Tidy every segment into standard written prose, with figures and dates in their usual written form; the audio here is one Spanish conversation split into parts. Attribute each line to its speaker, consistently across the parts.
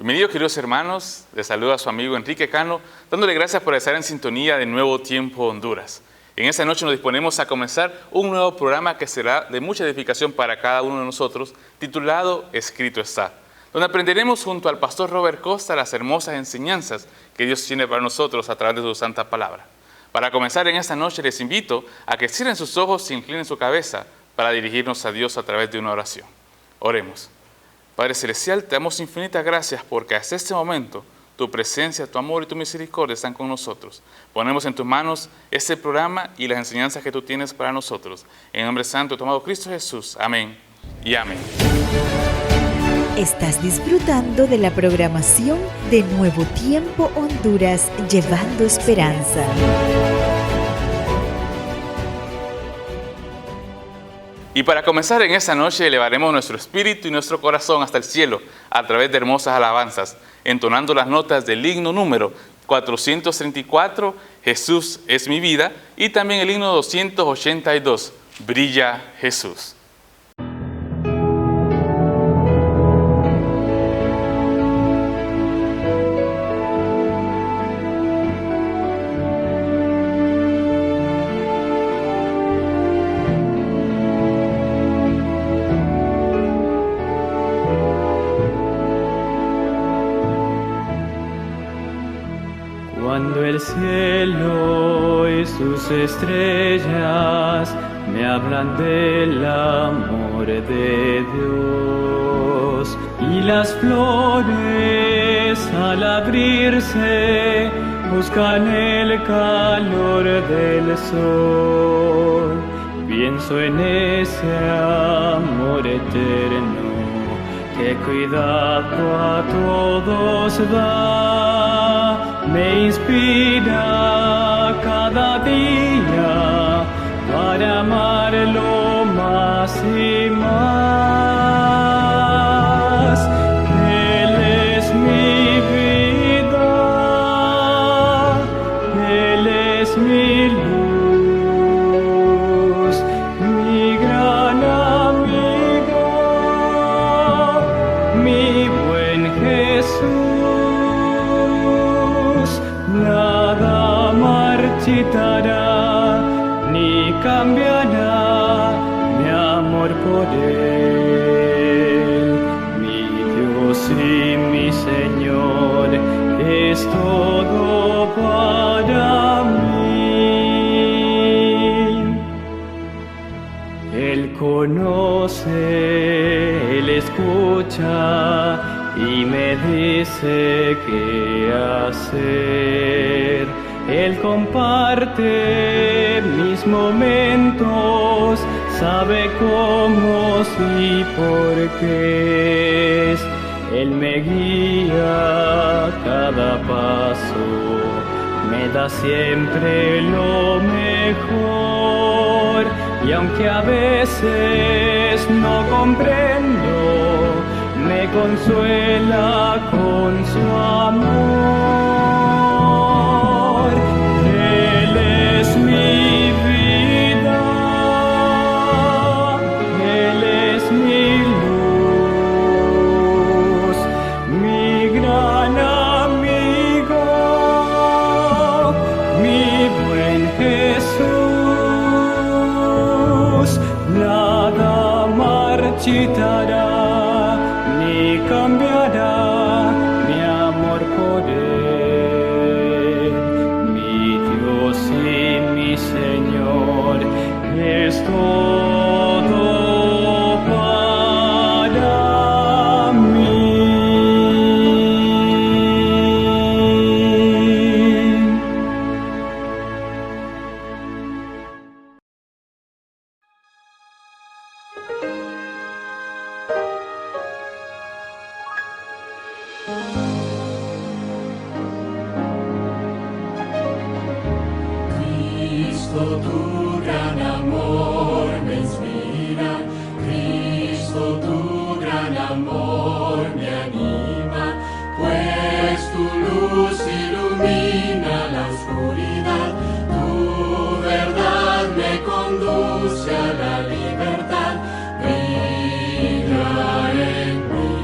Speaker 1: Bienvenidos, queridos hermanos. Les saluda a su amigo Enrique Cano, dándole gracias por estar en sintonía de Nuevo Tiempo Honduras. En esta noche nos disponemos a comenzar un nuevo programa que será de mucha edificación para cada uno de nosotros, titulado Escrito está, donde aprenderemos junto al pastor Robert Costa las hermosas enseñanzas que Dios tiene para nosotros a través de su santa palabra. Para comenzar en esta noche les invito a que cierren sus ojos e inclinen su cabeza para dirigirnos a Dios a través de una oración. Oremos. Padre Celestial, te damos infinitas gracias porque hasta este momento tu presencia, tu amor y tu misericordia están con nosotros. Ponemos en tus manos este programa y las enseñanzas que tú tienes para nosotros. En el nombre santo de tu amado Cristo Jesús. Amén y amén.
Speaker 2: Estás disfrutando de la programación de Nuevo Tiempo Honduras, llevando esperanza.
Speaker 1: Y para comenzar en esta noche elevaremos nuestro espíritu y nuestro corazón hasta el cielo a través de hermosas alabanzas, entonando las notas del himno número 434, Jesús es mi vida, y también el himno 282, Brilla Jesús.
Speaker 3: Cuando el cielo y sus estrellas me hablan del amor de Dios, y las flores al abrirse buscan el calor del sol, pienso en ese amor eterno que cuidado a todos da, me inspira cada día para amarlo más y más. Él es mi vida, Él es mi luz, mi gran amigo, mi buen Jesús. Nada marchitará ni cambiará mi amor por Él. Mi Dios y mi Señor es todo para mí. Él conoce, Él escucha y me dice qué hacer. Él comparte mis momentos, sabe cómo y por qué. Él me guía cada paso, me da siempre lo mejor. Y aunque a veces no comprendo, me consuela con su amor. Él es mi vida, Él es mi luz, mi gran amigo, mi buen Jesús. Nada marchitará ni cambiará mi amor por Él. Mi Dios y mi Señor es todo para mí.
Speaker 4: Cristo, tu gran amor me inspira, Cristo, tu gran amor me anima, pues tu luz ilumina la oscuridad, tu verdad me conduce a la libertad, brilla en mí.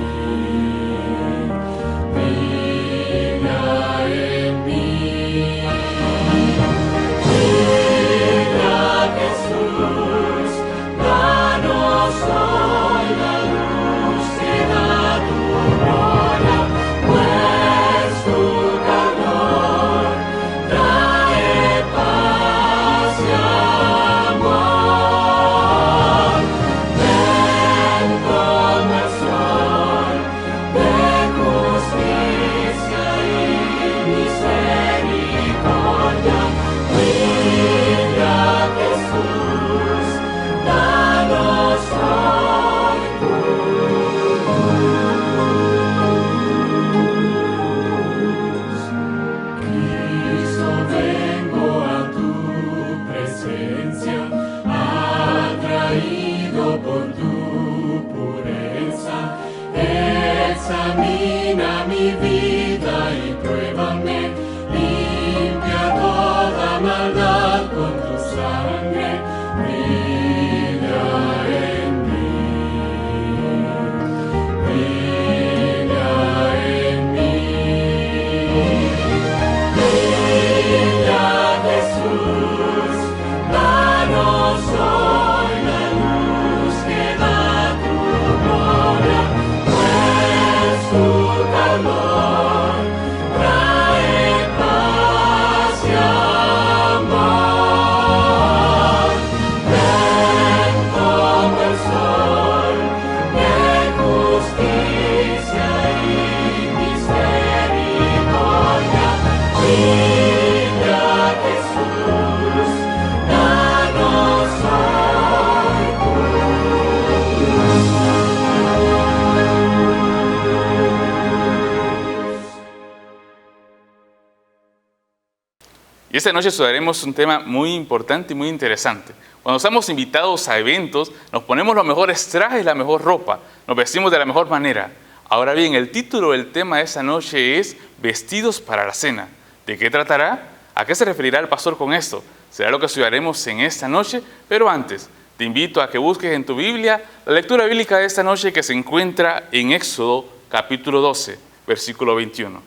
Speaker 1: Y esta noche estudiaremos un tema muy importante y muy interesante. Cuando estamos invitados a eventos, nos ponemos los mejores trajes, la mejor ropa, nos vestimos de la mejor manera. Ahora bien, el título del tema de esta noche es Vestidos para la Cena. ¿De qué tratará? ¿A qué se referirá el pastor con esto? Será lo que estudiaremos en esta noche, pero antes te invito a que busques en tu Biblia la lectura bíblica de esta noche que se encuentra en Éxodo capítulo 12, versículo 21.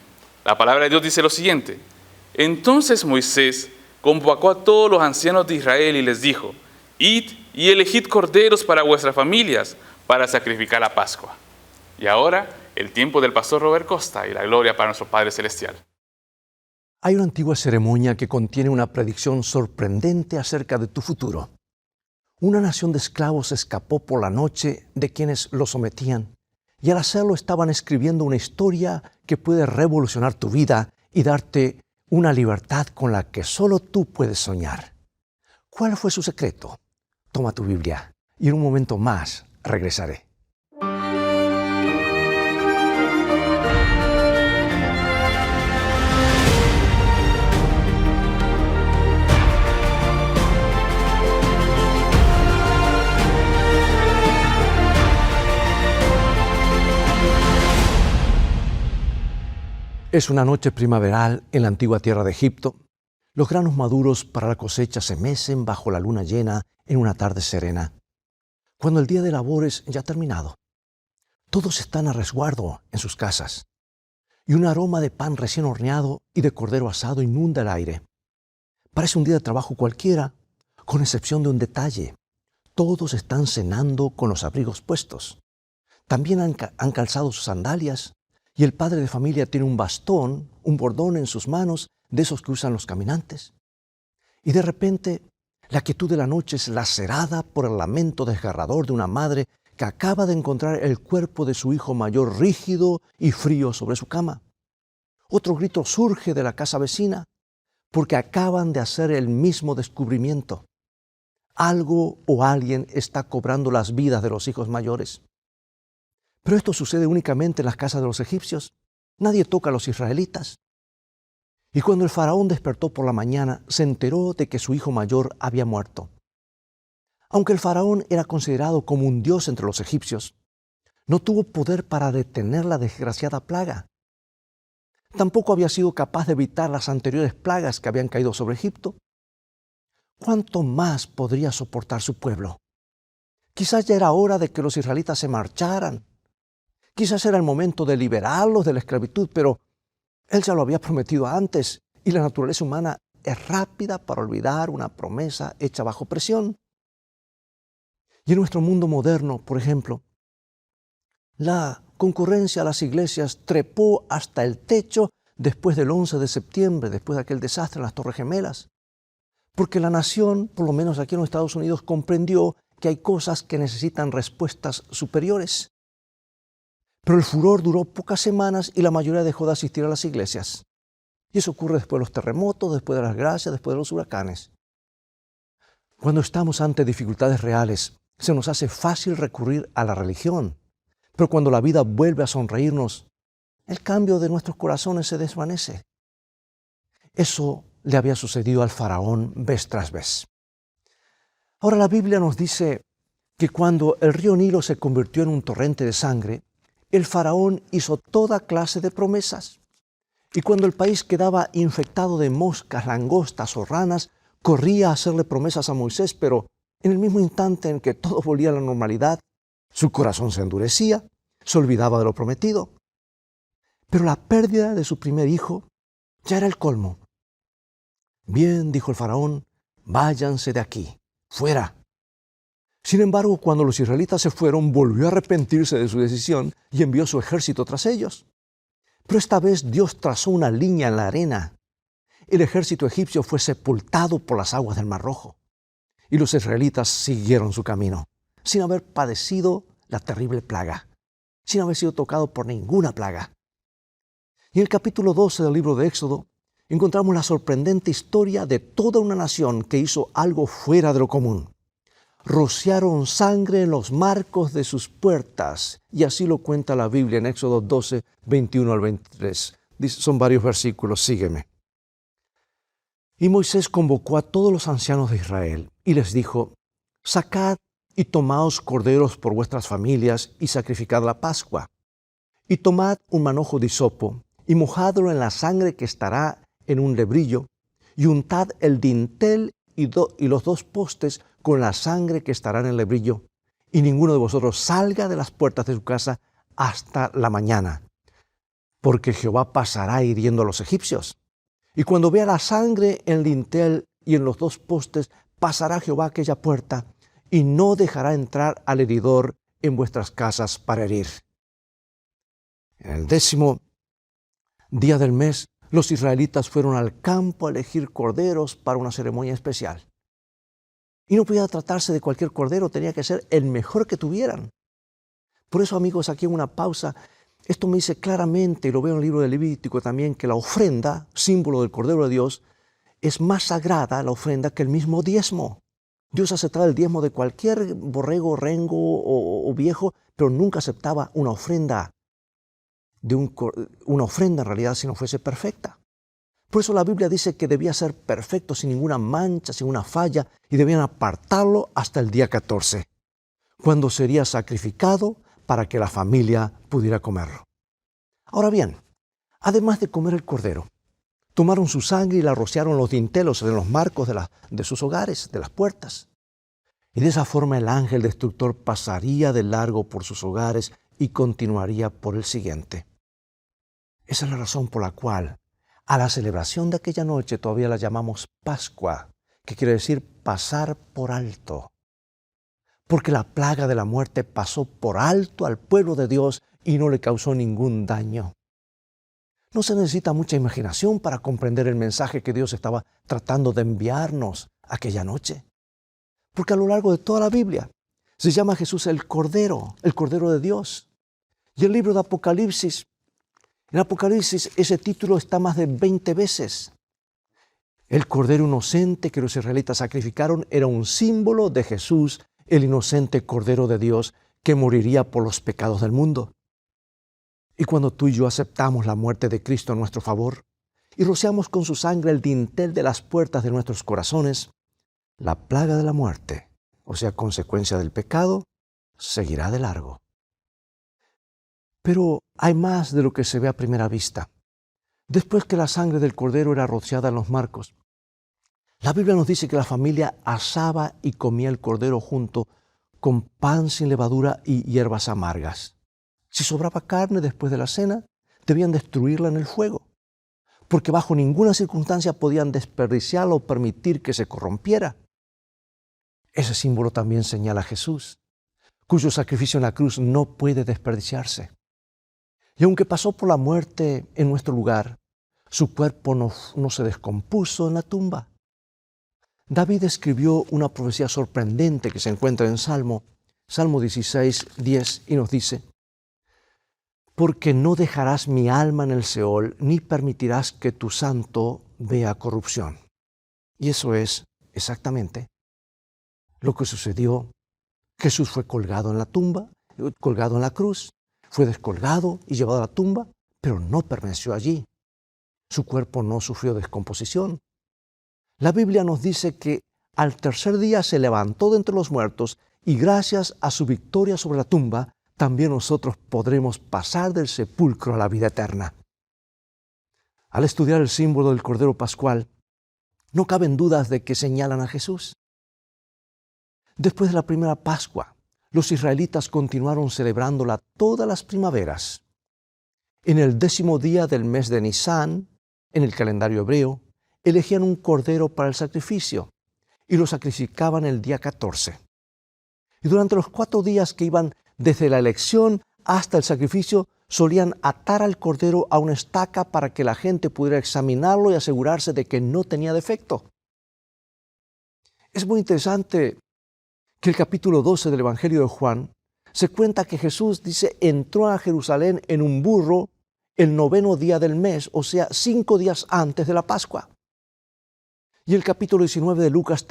Speaker 1: La palabra de Dios dice lo siguiente: Entonces Moisés convocó a todos los ancianos de Israel y les dijo: Id y elegid corderos para vuestras familias para sacrificar la Pascua. Y ahora, el tiempo del pastor Robert Costa y la gloria para nuestro Padre Celestial.
Speaker 5: Hay una antigua ceremonia que contiene una predicción sorprendente acerca de tu futuro. Una nación de esclavos escapó por la noche de quienes los sometían, y al hacerlo estaban escribiendo una historia que puede revolucionar tu vida y darte una libertad con la que solo tú puedes soñar. ¿Cuál fue su secreto? Toma tu Biblia y en un momento más regresaré. Es una noche primaveral en la antigua tierra de Egipto. Los granos maduros para la cosecha se mecen bajo la luna llena en una tarde serena. Cuando el día de labores ya ha terminado, todos están a resguardo en sus casas, y un aroma de pan recién horneado y de cordero asado inunda el aire. Parece un día de trabajo cualquiera, con excepción de un detalle. Todos están cenando con los abrigos puestos. También han calzado sus sandalias, y el padre de familia tiene un bastón, un bordón en sus manos, de esos que usan los caminantes. Y de repente, la quietud de la noche es lacerada por el lamento desgarrador de una madre que acaba de encontrar el cuerpo de su hijo mayor rígido y frío sobre su cama. Otro grito surge de la casa vecina, porque acaban de hacer el mismo descubrimiento. Algo o alguien está cobrando las vidas de los hijos mayores. Pero esto sucede únicamente en las casas de los egipcios. Nadie toca a los israelitas. Y cuando el faraón despertó por la mañana, se enteró de que su hijo mayor había muerto. Aunque el faraón era considerado como un dios entre los egipcios, no tuvo poder para detener la desgraciada plaga. Tampoco había sido capaz de evitar las anteriores plagas que habían caído sobre Egipto. ¿Cuánto más podría soportar su pueblo? Quizás ya era hora de que los israelitas se marcharan. Quizás era el momento de liberarlos de la esclavitud, pero Él ya lo había prometido antes, y la naturaleza humana es rápida para olvidar una promesa hecha bajo presión. Y en nuestro mundo moderno, por ejemplo, la concurrencia a las iglesias trepó hasta el techo después del 11 de septiembre, después de aquel desastre en las Torres Gemelas, porque la nación, por lo menos aquí en los Estados Unidos, comprendió que hay cosas que necesitan respuestas superiores. Pero el furor duró pocas semanas y la mayoría dejó de asistir a las iglesias. Y eso ocurre después de los terremotos, después de las gracias, después de los huracanes. Cuando estamos ante dificultades reales, se nos hace fácil recurrir a la religión. Pero cuando la vida vuelve a sonreírnos, el cambio de nuestros corazones se desvanece. Eso le había sucedido al faraón vez tras vez. Ahora la Biblia nos dice que cuando el río Nilo se convirtió en un torrente de sangre, el faraón hizo toda clase de promesas. Y cuando el país quedaba infectado de moscas, langostas o ranas, corría a hacerle promesas a Moisés, pero en el mismo instante en que todo volvía a la normalidad, su corazón se endurecía, se olvidaba de lo prometido. Pero la pérdida de su primer hijo ya era el colmo. Bien, dijo el faraón, váyanse de aquí, fuera. Sin embargo, cuando los israelitas se fueron, volvió a arrepentirse de su decisión y envió su ejército tras ellos. Pero esta vez Dios trazó una línea en la arena. El ejército egipcio fue sepultado por las aguas del Mar Rojo. Y los israelitas siguieron su camino, sin haber padecido la terrible plaga, sin haber sido tocado por ninguna plaga. Y en el capítulo 12 del libro de Éxodo, encontramos la sorprendente historia de toda una nación que hizo algo fuera de lo común. Rociaron sangre en los marcos de sus puertas, y así lo cuenta la Biblia en Éxodo 12, 21 al 23. Son varios versículos, sígueme. Y Moisés convocó a todos los ancianos de Israel y les dijo: sacad y tomaos corderos por vuestras familias y sacrificad la Pascua. Y tomad un manojo de hisopo y mojadlo en la sangre que estará en un lebrillo, y untad el dintel y los 2 postes con la sangre que estará en el lebrillo, y ninguno de vosotros salga de las puertas de su casa hasta la mañana, porque Jehová pasará hiriendo a los egipcios. Y cuando vea la sangre en el dintel y en los 2 postes, pasará Jehová aquella puerta, y no dejará entrar al heridor en vuestras casas para herir. En el 10º día del mes, los israelitas fueron al campo a elegir corderos para una ceremonia especial. Y no podía tratarse de cualquier cordero, tenía que ser el mejor que tuvieran. Por eso, amigos, aquí en una pausa, esto me dice claramente, y lo veo en el libro de Levítico también, que la ofrenda, símbolo del Cordero de Dios, es más sagrada la ofrenda que el mismo diezmo. Dios aceptaba el diezmo de cualquier borrego, rengo o viejo, pero nunca aceptaba una ofrenda una ofrenda en realidad si no fuese perfecta. Por eso la Biblia dice que debía ser perfecto, sin ninguna mancha, sin una falla, y debían apartarlo hasta el día 14, cuando sería sacrificado para que la familia pudiera comerlo. Ahora bien, además de comer el cordero, tomaron su sangre y la rociaron en los dintelos, en los marcos de sus hogares, de las puertas. Y de esa forma el ángel destructor pasaría de largo por sus hogares y continuaría por el siguiente. Esa es la razón por la cual a la celebración de aquella noche todavía la llamamos Pascua, que quiere decir pasar por alto. Porque la plaga de la muerte pasó por alto al pueblo de Dios y no le causó ningún daño. No se necesita mucha imaginación para comprender el mensaje que Dios estaba tratando de enviarnos aquella noche. Porque a lo largo de toda la Biblia se llama a Jesús el Cordero de Dios. Y el libro de Apocalipsis, en Apocalipsis ese título está más de 20 veces. El Cordero inocente que los israelitas sacrificaron era un símbolo de Jesús, el inocente Cordero de Dios que moriría por los pecados del mundo. Y cuando tú y yo aceptamos la muerte de Cristo en nuestro favor y rociamos con su sangre el dintel de las puertas de nuestros corazones, la plaga de la muerte, o sea, consecuencia del pecado, seguirá de largo. Pero hay más de lo que se ve a primera vista. Después que la sangre del cordero era rociada en los marcos, la Biblia nos dice que la familia asaba y comía el cordero junto con pan sin levadura y hierbas amargas. Si sobraba carne después de la cena, debían destruirla en el fuego, porque bajo ninguna circunstancia podían desperdiciarla o permitir que se corrompiera. Ese símbolo también señala a Jesús, cuyo sacrificio en la cruz no puede desperdiciarse. Y aunque pasó por la muerte en nuestro lugar, su cuerpo no se descompuso en la tumba. David escribió una profecía sorprendente que se encuentra en Salmo 16, 10, y nos dice: porque no dejarás mi alma en el Seol, ni permitirás que tu santo vea corrupción. Y eso es exactamente lo que sucedió. Jesús fue colgado en la tumba, colgado en la cruz, fue descolgado y llevado a la tumba, pero no permaneció allí. Su cuerpo no sufrió descomposición. La Biblia nos dice que al tercer día se levantó de entre los muertos y gracias a su victoria sobre la tumba, también nosotros podremos pasar del sepulcro a la vida eterna. Al estudiar el símbolo del Cordero Pascual, no caben dudas de que señalan a Jesús. Después de la primera Pascua, los israelitas continuaron celebrándola todas las primaveras. En el 10º día del mes de Nisán, en el calendario hebreo, elegían un cordero para el sacrificio y lo sacrificaban el día 14. Y durante los 4 días que iban desde la elección hasta el sacrificio, solían atar al cordero a una estaca para que la gente pudiera examinarlo y asegurarse de que no tenía defecto. Es muy interesante que el capítulo 12 del Evangelio de Juan se cuenta que Jesús, dice, entró a Jerusalén en un burro el 9º día del mes, o sea, 5 días antes de la Pascua. Y en el capítulo 19 de Lucas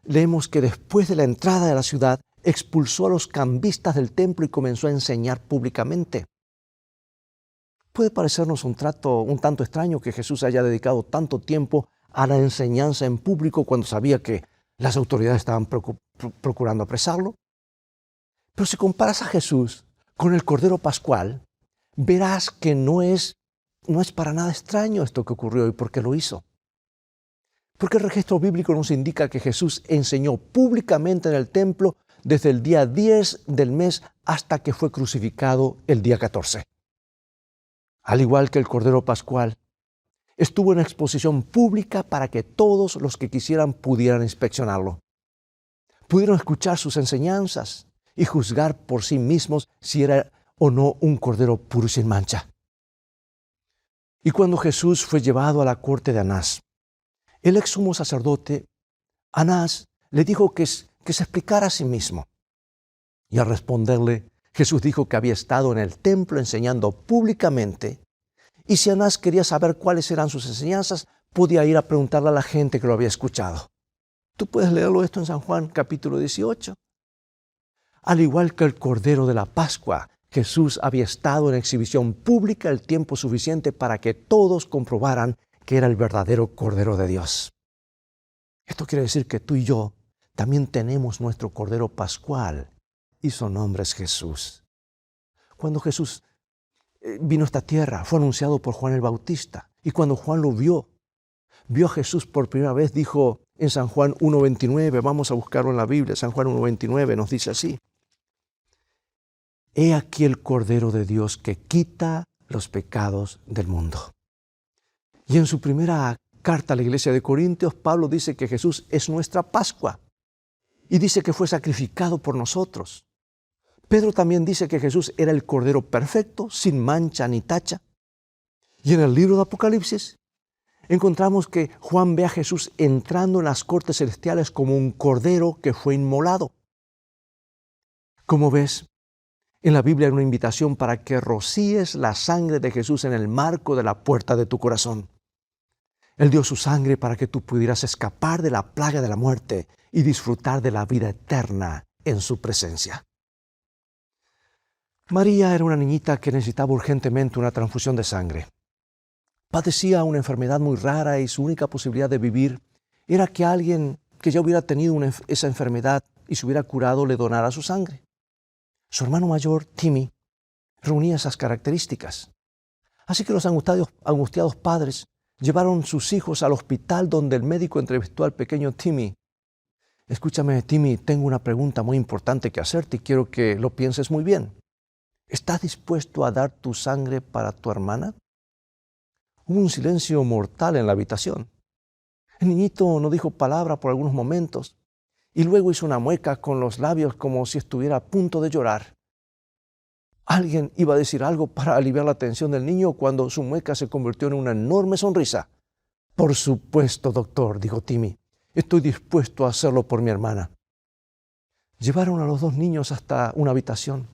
Speaker 5: leemos que después de la entrada de la ciudad, expulsó a los cambistas del templo y comenzó a enseñar públicamente. Puede parecernos un tanto extraño que Jesús haya dedicado tanto tiempo a la enseñanza en público cuando sabía que las autoridades estaban procurando apresarlo. Pero si comparas a Jesús con el Cordero Pascual, verás que no es para nada extraño esto que ocurrió y por qué lo hizo. Porque el registro bíblico nos indica que Jesús enseñó públicamente en el templo desde el día 10 del mes hasta que fue crucificado el día 14. Al igual que el Cordero Pascual, estuvo en exposición pública para que todos los que quisieran pudieran inspeccionarlo. Pudieron escuchar sus enseñanzas y juzgar por sí mismos si era o no un cordero puro y sin mancha. Y cuando Jesús fue llevado a la corte de Anás, el ex sumo sacerdote, Anás, le dijo que se explicara a sí mismo. Y al responderle, Jesús dijo que había estado en el templo enseñando públicamente, y si Anás quería saber cuáles eran sus enseñanzas, podía ir a preguntarle a la gente que lo había escuchado. Tú puedes leerlo esto en San Juan capítulo 18. Al igual que el Cordero de la Pascua, Jesús había estado en exhibición pública el tiempo suficiente para que todos comprobaran que era el verdadero Cordero de Dios. Esto quiere decir que tú y yo también tenemos nuestro Cordero Pascual y su nombre es Jesús. Cuando Jesús vino a esta tierra, fue anunciado por Juan el Bautista. Y cuando Juan lo vio a Jesús por primera vez, dijo en San Juan 1:29, vamos a buscarlo en la Biblia, San Juan 1:29 nos dice así: He aquí el Cordero de Dios que quita los pecados del mundo. Y en su primera carta a la iglesia de Corintios, Pablo dice que Jesús es nuestra Pascua y dice que fue sacrificado por nosotros. Pedro también dice que Jesús era el Cordero perfecto, sin mancha ni tacha. Y en el libro de Apocalipsis encontramos que Juan ve a Jesús entrando en las cortes celestiales como un cordero que fue inmolado. Como ves, en la Biblia hay una invitación para que rocíes la sangre de Jesús en el marco de la puerta de tu corazón. Él dio su sangre para que tú pudieras escapar de la plaga de la muerte y disfrutar de la vida eterna en su presencia. María era una niñita que necesitaba urgentemente una transfusión de sangre. Padecía una enfermedad muy rara y su única posibilidad de vivir era que alguien que ya hubiera tenido esa enfermedad y se hubiera curado le donara su sangre. Su hermano mayor, Timmy, reunía esas características. Así que los angustiados padres llevaron sus hijos al hospital donde el médico entrevistó al pequeño Timmy. Escúchame, Timmy, tengo una pregunta muy importante que hacerte y quiero que lo pienses muy bien. ¿Estás dispuesto a dar tu sangre para tu hermana? Hubo un silencio mortal en la habitación. El niñito no dijo palabra por algunos momentos y luego hizo una mueca con los labios como si estuviera a punto de llorar. Alguien iba a decir algo para aliviar la tensión del niño cuando su mueca se convirtió en una enorme sonrisa. Por supuesto, doctor, dijo Timmy. Estoy dispuesto a hacerlo por mi hermana. Llevaron a los dos niños hasta una habitación.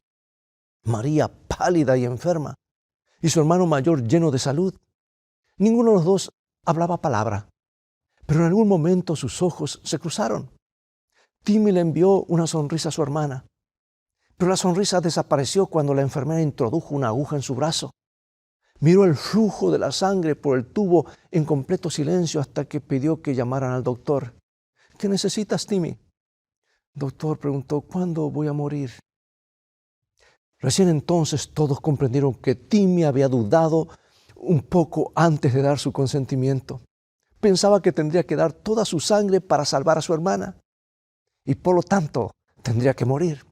Speaker 5: María, pálida y enferma, y su hermano mayor lleno de salud. Ninguno de los dos hablaba palabra, pero en algún momento sus ojos se cruzaron. Timmy le envió una sonrisa a su hermana, pero la sonrisa desapareció cuando la enfermera introdujo una aguja en su brazo. Miró el flujo de la sangre por el tubo en completo silencio hasta que pidió que llamaran al doctor. ¿Qué necesitas, Timmy? Doctor, preguntó, ¿cuándo voy a morir? Recién entonces todos comprendieron que Timmy había dudado un poco antes de dar su consentimiento. Pensaba que tendría que dar toda su sangre para salvar a su hermana y por lo tanto tendría que morir.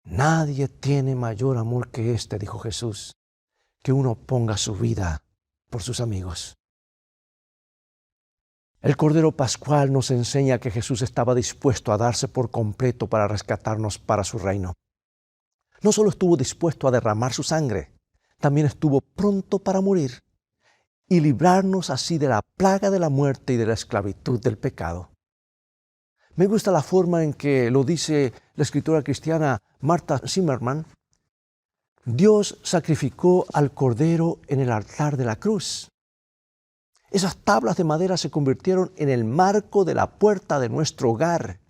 Speaker 5: Nadie tiene mayor amor que este, dijo Jesús, que uno ponga su vida por sus amigos. El Cordero Pascual nos enseña que Jesús estaba dispuesto a darse por completo para rescatarnos para su reino. No solo estuvo dispuesto a derramar su sangre, también estuvo pronto para morir y librarnos así de la plaga de la muerte y de la esclavitud del pecado. Me gusta la forma en que lo dice la escritora cristiana Martha Zimmerman. Dios sacrificó al Cordero en el altar de la cruz. Esas tablas de madera se convirtieron en el marco de la puerta de nuestro hogar.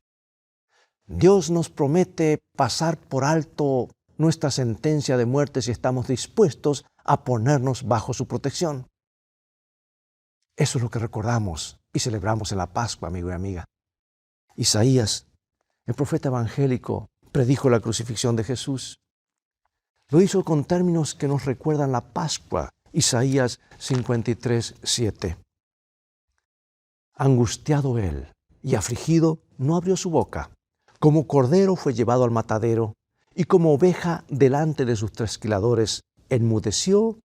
Speaker 5: Dios nos promete pasar por alto nuestra sentencia de muerte si estamos dispuestos a ponernos bajo su protección. Eso es lo que recordamos y celebramos en la Pascua, amigo y amiga. Isaías, el profeta evangélico, predijo la crucifixión de Jesús. Lo hizo con términos que nos recuerdan la Pascua. Isaías 53:7. Angustiado él y afligido, no abrió su boca. Como cordero fue llevado al matadero, y como oveja delante de sus trasquiladores, enmudeció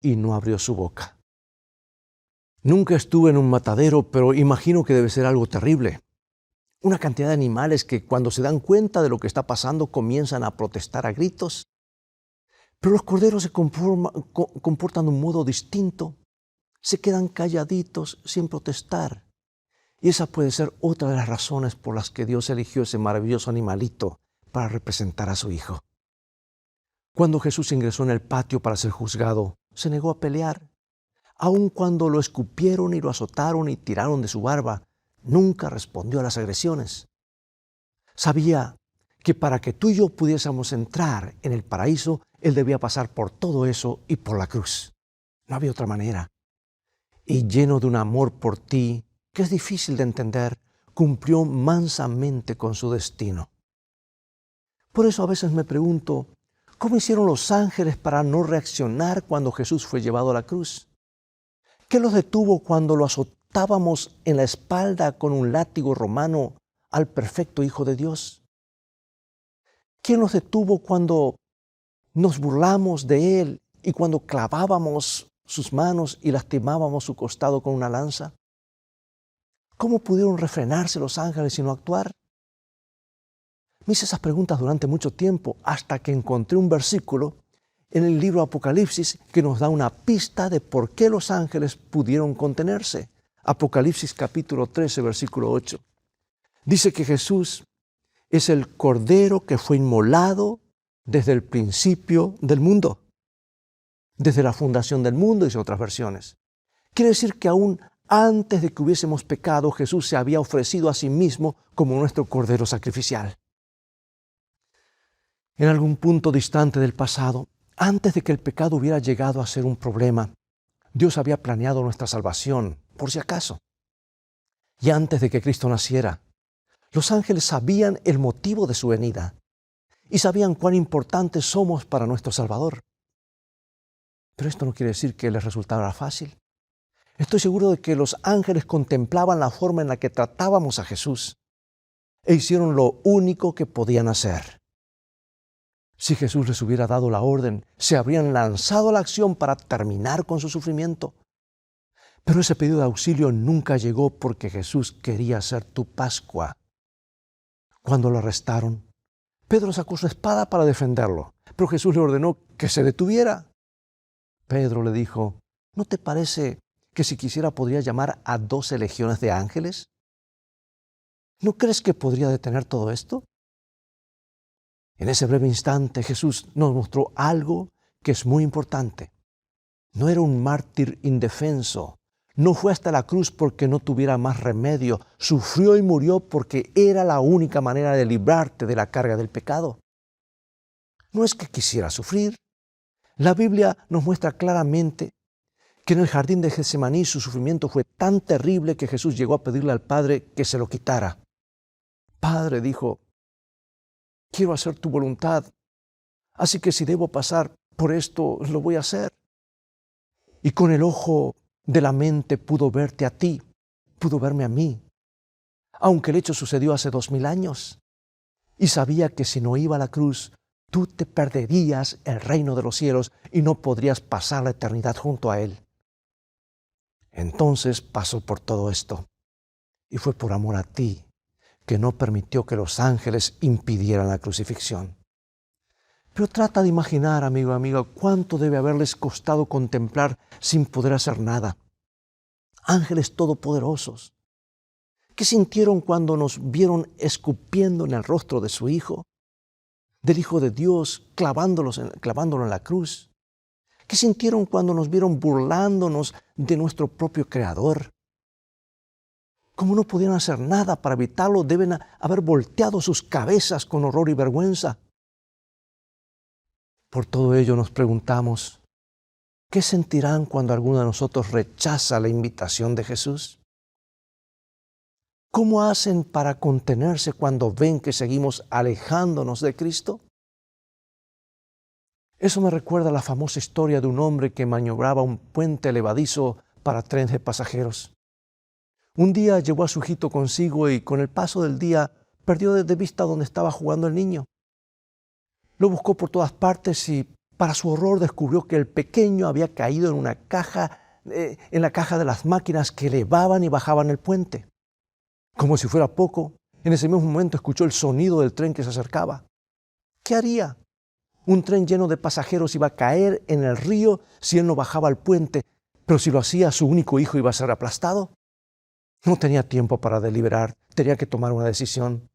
Speaker 5: y no abrió su boca. Nunca estuve en un matadero, pero imagino que debe ser algo terrible. Una cantidad de animales que cuando se dan cuenta de lo que está pasando comienzan a protestar a gritos. Pero los corderos se comportan de un modo distinto. Se quedan calladitos sin protestar. Y esa puede ser otra de las razones por las que Dios eligió ese maravilloso animalito para representar a su Hijo. Cuando Jesús ingresó en el patio para ser juzgado, se negó a pelear. Aun cuando lo escupieron y lo azotaron y tiraron de su barba, nunca respondió a las agresiones. Sabía que para que tú y yo pudiésemos entrar en el paraíso, Él debía pasar por todo eso y por la cruz. No había otra manera. Y lleno de un amor por ti, que es difícil de entender, cumplió mansamente con su destino. Por eso a veces me pregunto, ¿cómo hicieron los ángeles para no reaccionar cuando Jesús fue llevado a la cruz? ¿Qué los detuvo cuando lo azotábamos en la espalda con un látigo romano al perfecto Hijo de Dios? ¿Quién los detuvo cuando nos burlamos de Él y cuando clavábamos sus manos y lastimábamos su costado con una lanza? ¿Cómo pudieron refrenarse los ángeles y no actuar? Me hice esas preguntas durante mucho tiempo hasta que encontré un versículo en el libro Apocalipsis que nos da una pista de por qué los ángeles pudieron contenerse. Apocalipsis capítulo 13, versículo 8. Dice que Jesús es el Cordero que fue inmolado desde el principio del mundo. Desde la fundación del mundo, dice otras versiones. Quiere decir que aún antes de que hubiésemos pecado, Jesús se había ofrecido a sí mismo como nuestro Cordero sacrificial. En algún punto distante del pasado, antes de que el pecado hubiera llegado a ser un problema, Dios había planeado nuestra salvación, por si acaso. Y antes de que Cristo naciera, los ángeles sabían el motivo de su venida y sabían cuán importantes somos para nuestro Salvador. Pero esto no quiere decir que les resultara fácil. Estoy seguro de que los ángeles contemplaban la forma en la que tratábamos a Jesús e hicieron lo único que podían hacer. Si Jesús les hubiera dado la orden, se habrían lanzado a la acción para terminar con su sufrimiento. Pero ese pedido de auxilio nunca llegó porque Jesús quería ser tu Pascua. Cuando lo arrestaron, Pedro sacó su espada para defenderlo, pero Jesús le ordenó que se detuviera. Pedro le dijo, ¿no te parece que si quisiera podría llamar a 12 legiones de ángeles? ¿No crees que podría detener todo esto? En ese breve instante Jesús nos mostró algo que es muy importante. No era un mártir indefenso. No fue hasta la cruz porque no tuviera más remedio. Sufrió y murió porque era la única manera de librarte de la carga del pecado. No es que quisiera sufrir. La Biblia nos muestra claramente que en el jardín de Getsemaní su sufrimiento fue tan terrible que Jesús llegó a pedirle al Padre que se lo quitara. Padre, dijo, quiero hacer tu voluntad, así que si debo pasar por esto, lo voy a hacer. Y con el ojo de la mente pudo verte a ti, pudo verme a mí, aunque el hecho sucedió hace 2000 años. Y sabía que si no iba a la cruz, tú te perderías el reino de los cielos y no podrías pasar la eternidad junto a Él. Entonces pasó por todo esto, y fue por amor a ti que no permitió que los ángeles impidieran la crucifixión. Pero trata de imaginar, amigo, amiga, cuánto debe haberles costado contemplar sin poder hacer nada. Ángeles todopoderosos. ¿Qué sintieron cuando nos vieron escupiendo en el rostro de su Hijo? del Hijo de Dios clavándolo en la cruz? ¿Qué sintieron cuando nos vieron burlándonos de nuestro propio Creador? Como no podían hacer nada para evitarlo, deben haber volteado sus cabezas con horror y vergüenza. Por todo ello nos preguntamos, ¿qué sentirán cuando alguno de nosotros rechaza la invitación de Jesús? ¿Cómo hacen para contenerse cuando ven que seguimos alejándonos de Cristo? Eso me recuerda a la famosa historia de un hombre que maniobraba un puente levadizo para trenes de pasajeros. Un día llevó a su hijito consigo y con el paso del día perdió de vista donde estaba jugando el niño. Lo buscó por todas partes y para su horror descubrió que el pequeño había caído en una caja, en la caja de las máquinas que elevaban y bajaban el puente. Como si fuera poco, en ese mismo momento escuchó el sonido del tren que se acercaba. ¿Qué haría? Un tren lleno de pasajeros iba a caer en el río si él no bajaba al puente, pero si lo hacía, su único hijo iba a ser aplastado. No tenía tiempo para deliberar, tenía que tomar una decisión.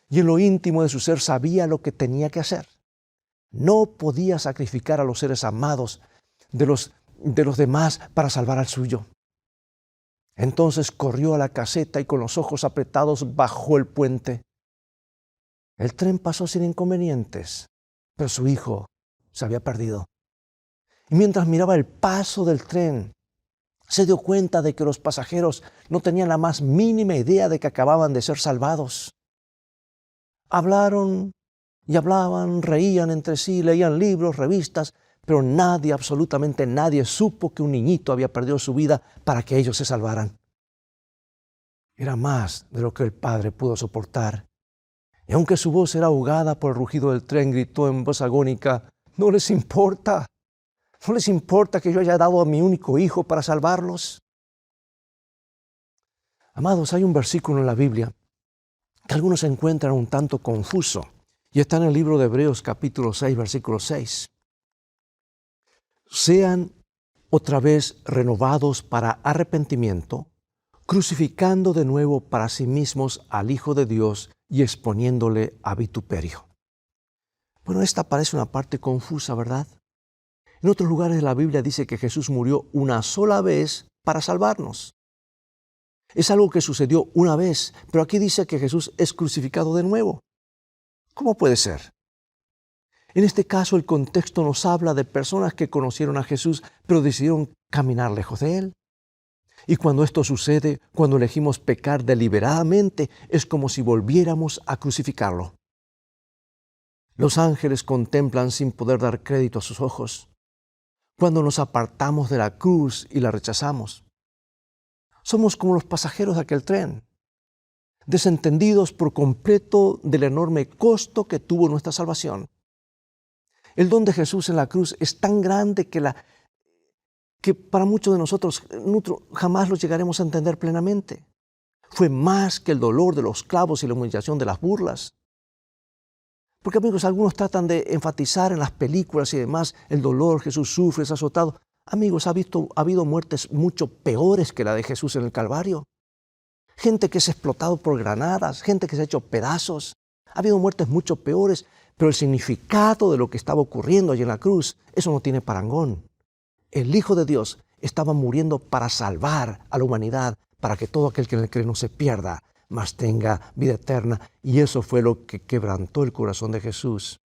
Speaker 5: Y en lo íntimo de su ser sabía lo que tenía que hacer. No podía sacrificar a los seres amados de los demás para salvar al suyo. Entonces corrió a la caseta y con los ojos apretados bajó el puente. El tren pasó sin inconvenientes, pero su hijo se había perdido. Y mientras miraba el paso del tren, se dio cuenta de que los pasajeros no tenían la más mínima idea de que acababan de ser salvados. Hablaron y hablaban, reían entre sí, leían libros, revistas, pero nadie, absolutamente nadie, supo que un niñito había perdido su vida para que ellos se salvaran. Era más de lo que el padre pudo soportar. Y aunque su voz era ahogada por el rugido del tren, gritó en voz agónica, «¿No les importa? ¿No les importa que yo haya dado a mi único hijo para salvarlos?» Amados, hay un versículo en la Biblia que algunos encuentran un tanto confuso y está en el libro de Hebreos capítulo 6, versículo 6. Sean otra vez renovados para arrepentimiento, crucificando de nuevo para sí mismos al Hijo de Dios y exponiéndole a vituperio. Bueno, esta parece una parte confusa, ¿verdad? En otros lugares de la Biblia dice que Jesús murió una sola vez para salvarnos. Es algo que sucedió una vez, pero aquí dice que Jesús es crucificado de nuevo. ¿Cómo puede ser? En este caso, el contexto nos habla de personas que conocieron a Jesús, pero decidieron caminar lejos de Él. Y cuando esto sucede, cuando elegimos pecar deliberadamente, es como si volviéramos a crucificarlo. Los ángeles contemplan sin poder dar crédito a sus ojos. Cuando nos apartamos de la cruz y la rechazamos, somos como los pasajeros de aquel tren, desentendidos por completo del enorme costo que tuvo nuestra salvación. El don de Jesús en la cruz es tan grande que para muchos de nosotros jamás lo llegaremos a entender plenamente. Fue más que el dolor de los clavos y la humillación de las burlas. Porque amigos, algunos tratan de enfatizar en las películas y demás el dolor, Jesús sufre, es azotado. Amigos, ha habido muertes mucho peores que la de Jesús en el Calvario. Gente que es explotado por granadas, gente que se ha hecho pedazos. Ha habido muertes mucho peores, pero el significado de lo que estaba ocurriendo allí en la cruz, eso no tiene parangón. El Hijo de Dios estaba muriendo para salvar a la humanidad, para que todo aquel que en él cree no se pierda, mas tenga vida eterna. Y eso fue lo que quebrantó el corazón de Jesús.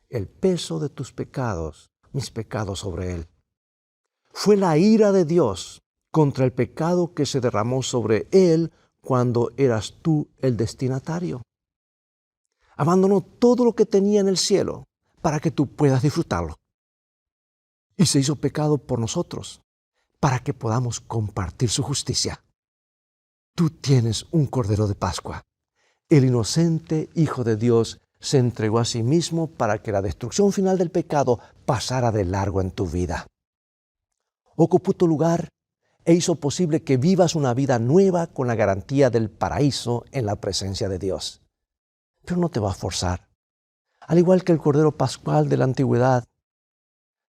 Speaker 5: El peso de tus pecados, mis pecados sobre él. Fue la ira de Dios contra el pecado que se derramó sobre él cuando eras tú el destinatario. Abandonó todo lo que tenía en el cielo para que tú puedas disfrutarlo. Y se hizo pecado por nosotros para que podamos compartir su justicia. Tú tienes un Cordero de Pascua. El inocente Hijo de Dios se entregó a sí mismo para que la destrucción final del pecado pasara de largo en tu vida. Ocupó tu lugar e hizo posible que vivas una vida nueva con la garantía del paraíso en la presencia de Dios. Pero no te va a forzar. Al igual que el Cordero Pascual de la antigüedad,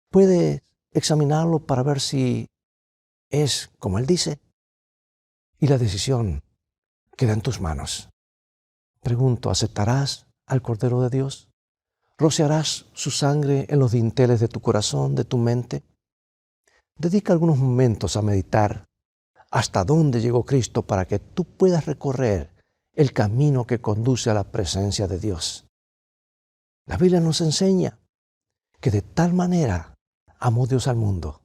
Speaker 5: puedes examinarlo para ver si es como Él dice. Y la decisión queda en tus manos. Pregunto, ¿aceptarás al Cordero de Dios? ¿Rociarás su sangre en los dinteles de tu corazón, de tu mente? Dedica algunos momentos a meditar hasta dónde llegó Cristo para que tú puedas recorrer el camino que conduce a la presencia de Dios. La Biblia nos enseña que de tal manera amó Dios al mundo,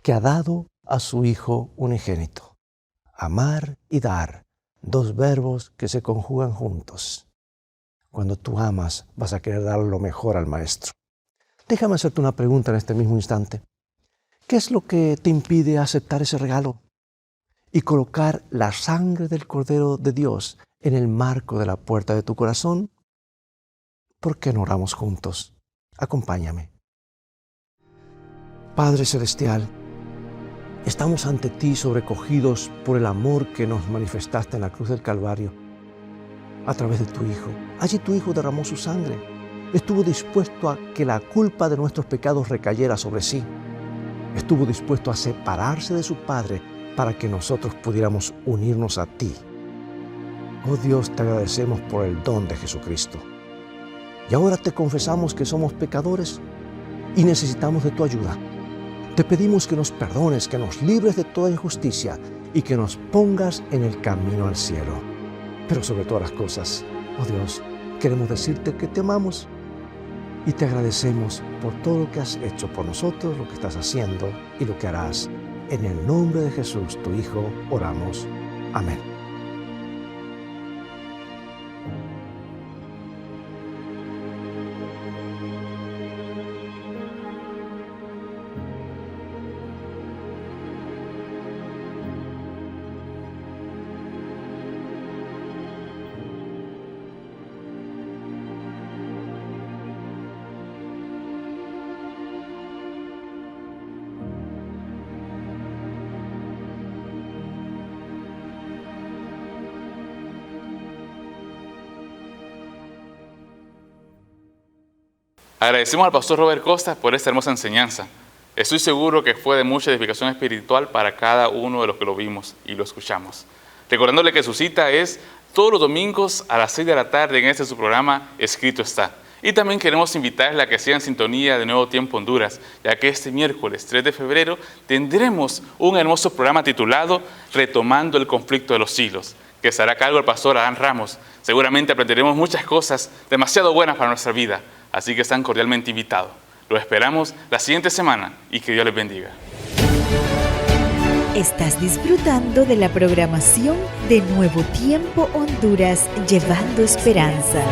Speaker 5: que ha dado a su Hijo unigénito. Amar y dar, dos verbos que se conjugan juntos. Cuando tú amas, vas a querer dar lo mejor al Maestro. Déjame hacerte una pregunta en este mismo instante. ¿Qué es lo que te impide aceptar ese regalo y colocar la sangre del Cordero de Dios en el marco de la puerta de tu corazón? ¿Por qué no oramos juntos? Acompáñame. Padre Celestial, estamos ante ti sobrecogidos por el amor que nos manifestaste en la cruz del Calvario a través de tu Hijo. Allí tu Hijo derramó su sangre. Estuvo dispuesto a que la culpa de nuestros pecados recayera sobre sí. Estuvo dispuesto a separarse de su Padre para que nosotros pudiéramos unirnos a ti. Oh Dios, te agradecemos por el don de Jesucristo. Y ahora te confesamos que somos pecadores y necesitamos de tu ayuda. Te pedimos que nos perdones, que nos libres de toda injusticia y que nos pongas en el camino al cielo. Pero sobre todas las cosas, oh Dios, queremos decirte que te amamos y te agradecemos por todo lo que has hecho por nosotros, lo que estás haciendo y lo que harás. En el nombre de Jesús, tu Hijo, oramos. Amén.
Speaker 1: Agradecemos al pastor Robert Costa por esta hermosa enseñanza. Estoy seguro que fue de mucha edificación espiritual para cada uno de los que lo vimos y lo escuchamos. Recordándole que su cita es todos los domingos a las 6 de la tarde en este su programa Escrito Está. Y también queremos invitarle a que sigan en sintonía de Nuevo Tiempo Honduras, ya que este miércoles 3 de febrero tendremos un hermoso programa titulado Retomando el Conflicto de los Siglos, que estará a cargo del pastor Adán Ramos. Seguramente aprenderemos muchas cosas demasiado buenas para nuestra vida. Así que están cordialmente invitados. Los esperamos la siguiente semana y que Dios les bendiga.
Speaker 2: Estás disfrutando de la programación de Nuevo Tiempo Honduras, llevando esperanza.